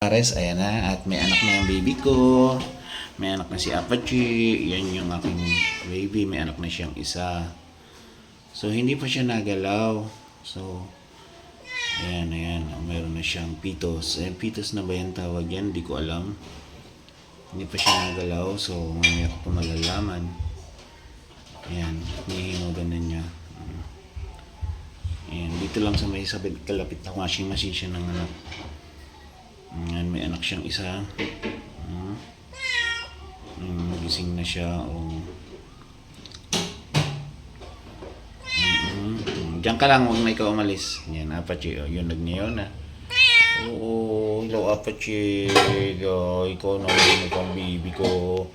Pares, ayan na. At may anak na yung baby ko. May anak na si Apache. Yan yung aking baby. May anak na siyang isa. So, hindi pa siya nagalaw. So, ayan. Meron na siyang pitos. Ayan, pitos na ba yan tawag yan? Hindi ko alam. Hindi pa siya nagalaw. So, mamaya ko pa malalaman. Ayan, nihinugan na niya. Ayan, dito lang sa may sabit kalapit na washing machine siya ng anak. Ayan, may anak siyang isa. Gising na siya. Diyan ka lang, huwag na ikaw umalis. Yan, Apache. Yun, nagnayon na. Oo, hello Apache. Ikaw na yung pang baby ko.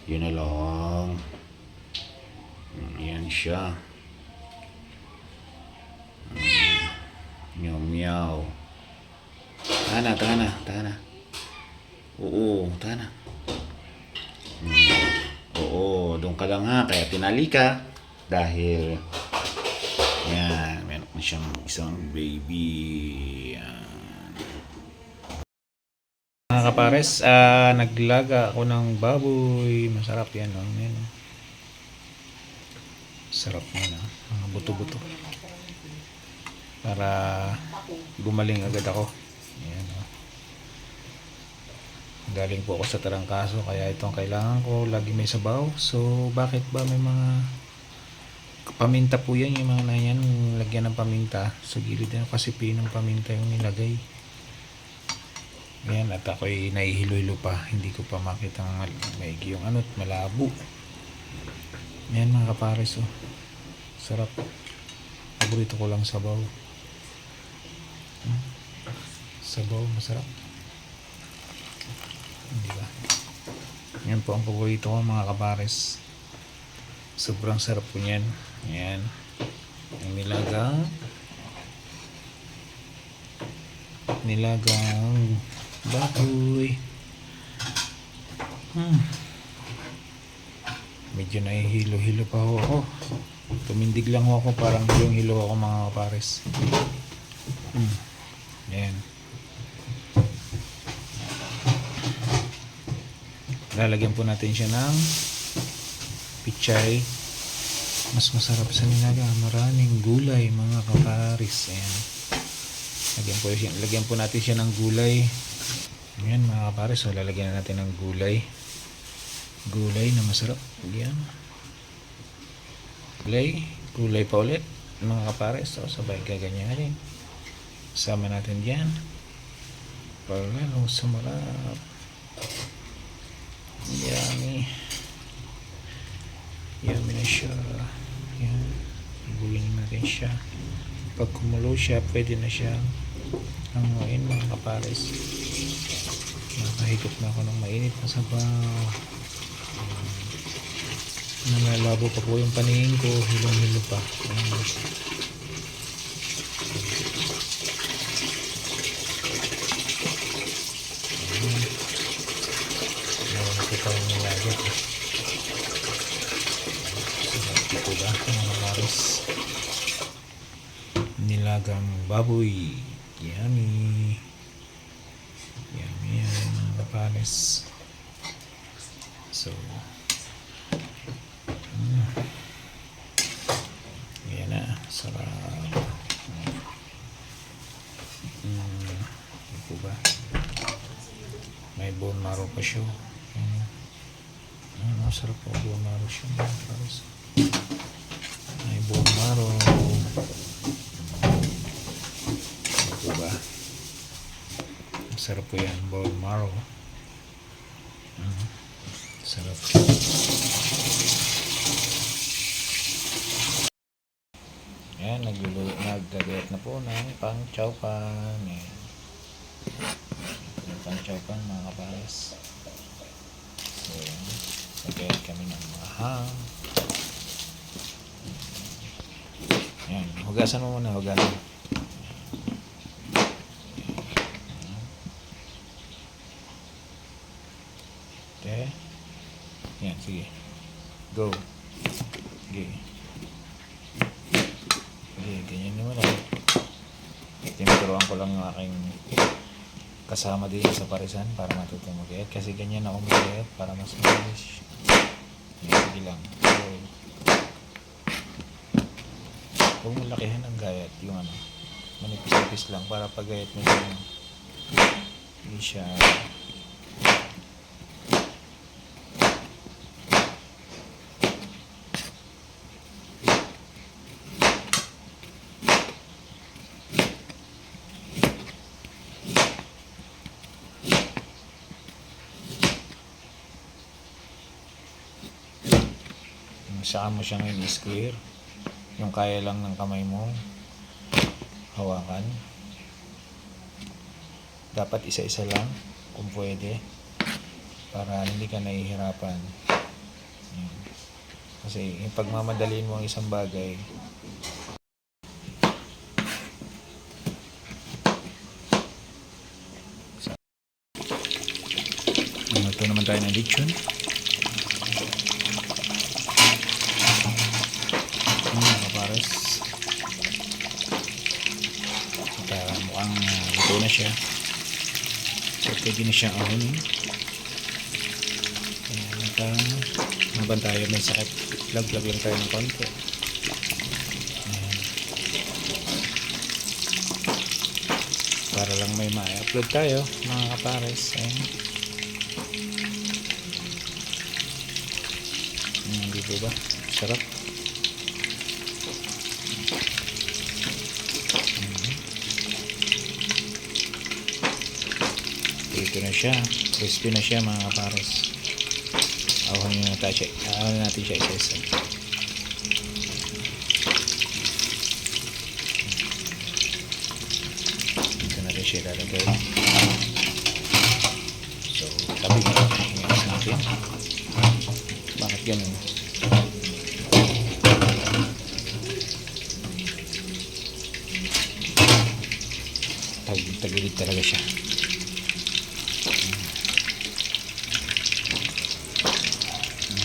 Yun na lang. Yan siya. Meow. Tahan na. Oo, tahan na. Oo, doon ka lang ha. Kaya tinali ka. Dahil, yan, meron na siyang isang baby. Yan. Mga kapares, naglaga ako ng baboy. Masarap yan. Yan. Sarap yan. Mga buto-buto. Para gumaling agad ako. Ayan, galing po ako sa tarangkaso, kaya itong kailangan ko lagi may sabaw. So bakit ba may mga paminta po yan, yung mga na yan, lagyan ng paminta sa gilid yan kasi pinong paminta yung nilagay. Ayan, at ako'y nahihilo-hilo pa, hindi ko pa makita maigi yung ano't malabo. Ayan mga kapares, sarap. Paborito ko lang sabaw. Sabaw, masarap. Di ba? Yan po ang paborito ko mga kapares. Sobrang sarap po niyan. Yan. Ang nilagang baboy. Medyo nahihilo-hilo pa ako. Tumindig lang ako, parang hilong-hilo ako mga kapares. Yan. Lalagyan po natin siya ng pichay. Mas masarap sa nilaga. Maraming gulay mga kapares. Ayan. Lagyan po natin siya ng gulay. Ayan mga kapares. So, lalagyan natin ng gulay. Gulay na masarap. Ayan. Gulay pa ulit mga kapares. So, sabay gaganyanin. Sama natin dyan para lalong sumarap. Yummy na siya. Yan, ibulin natin siya. Pag kumulo siya, pwede na siya hanguin mga kapares. Nakahigop na ako ng mainit na sabaw. Nalalabo pa po yung paningin ko, hilong-hilo pa. Nilagang baboy. Yummy yan mga kapares. So yan na, sarap. Ito ba may bone marrow pa siya. Masarap po bone marrow siya mga kapares. May bone marrow. Diba? Sarap po yan, bone marrow. Sarap. Yan, nagdagayat na po ng pang chow pan. Yan. Pang chow pan mga kapares. So, nagdagayat kami ng mahang. Yan, hugasan mo muna, hugasan. Okay. Yan, sige. Go. Okay. Okay, ganyan naman ako. Tinuturuan ko lang ang aking kasama din sa parisan para matuto mag-gayat. Kasi ganyan ako mag-gayat para mas mabilis. Sige lang. So, huwag mo lakihan ang gayat. Yung ano, manipis-nipis lang para pag gayat mo yung hindi siya saka mo siyang i-square yung kaya lang ng kamay mo hawakan. Dapat isa-isa lang kung pwede para hindi ka nahihirapan. Yan. Kasi yung pagmamadaliin mo ang isang bagay, ito naman tayo ng lechon. Kapares. Mukhang luto na siya. So, pwede na siyang ahunin. Habang tayo may sakit, lag-lag lang tayo ng konti. Ayan. Para lang may ma-upload tayo, mga kapares. Ayan. Hindi po ba? Sarap. Ito na siya. Crispy na siya, mga kapares. Awahin natin siya isa-isa. Ito natin siya lalagay. So, tabi natin. Bakit ganun? Tagilid talaga siya.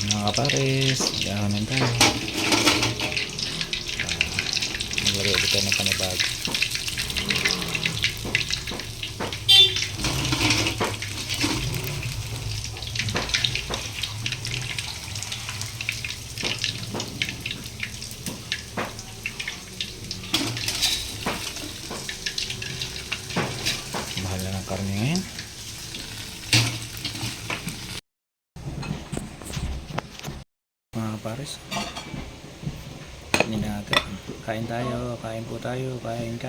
Mga kapares, daanan tayo. Maglagay ulit tayo ng panibago. Mahal na ng karne ngayon. Mga pares, kain tayo, kain po tayo, kain.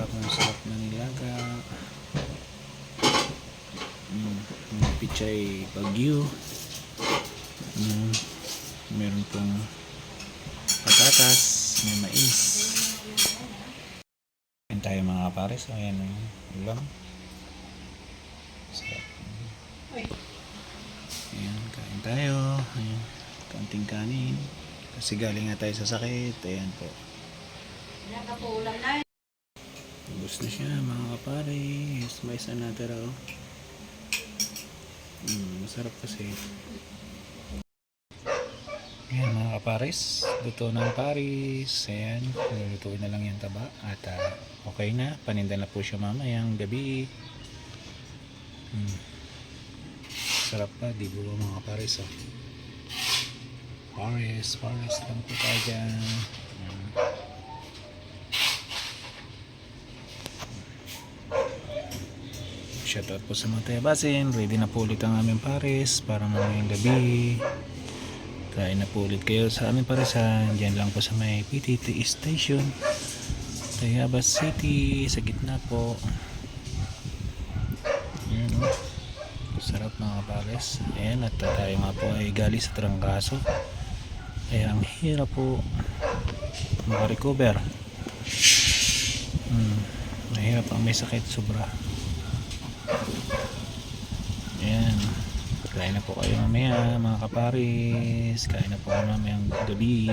Masarap na nilaga. Mga pichay bagyo. Meron pong patatas, may mais. Kain tayo mga pares. Ayan ang ulam. Sarap. Ayan, kain tayo. Ayan, kaunting kanin. Kasi galing nga tayo sa sakit. Ayan po. Ubus na siya mga kapares. May isa natira. Masarap kasi. Ayan mga kapares. Luto ng paris. Ayan. Lutuin na lang yung taba. At okay na. Paninda na po siya mamayang gabi. Sarap pa, di ba mga pares? Pares lang po tayo dyan. Shoutout po sa mga tayabasin. Ready na po ulit ang aming pares para mamayang gabi. Kain na po ulit kayo sa aming paresan. Diyan lang po sa may PTT Station, Tayabas City, sa gitna po. Sarap mga pares. Ayan, at tayo nga po ay galing sa trangkaso. Kaya ang hirap po makarecover. Mahirap ang may sakit sobra. Ayan, kain na po kayo mamaya mga kapares. Kain na po kayo mamayang gabi.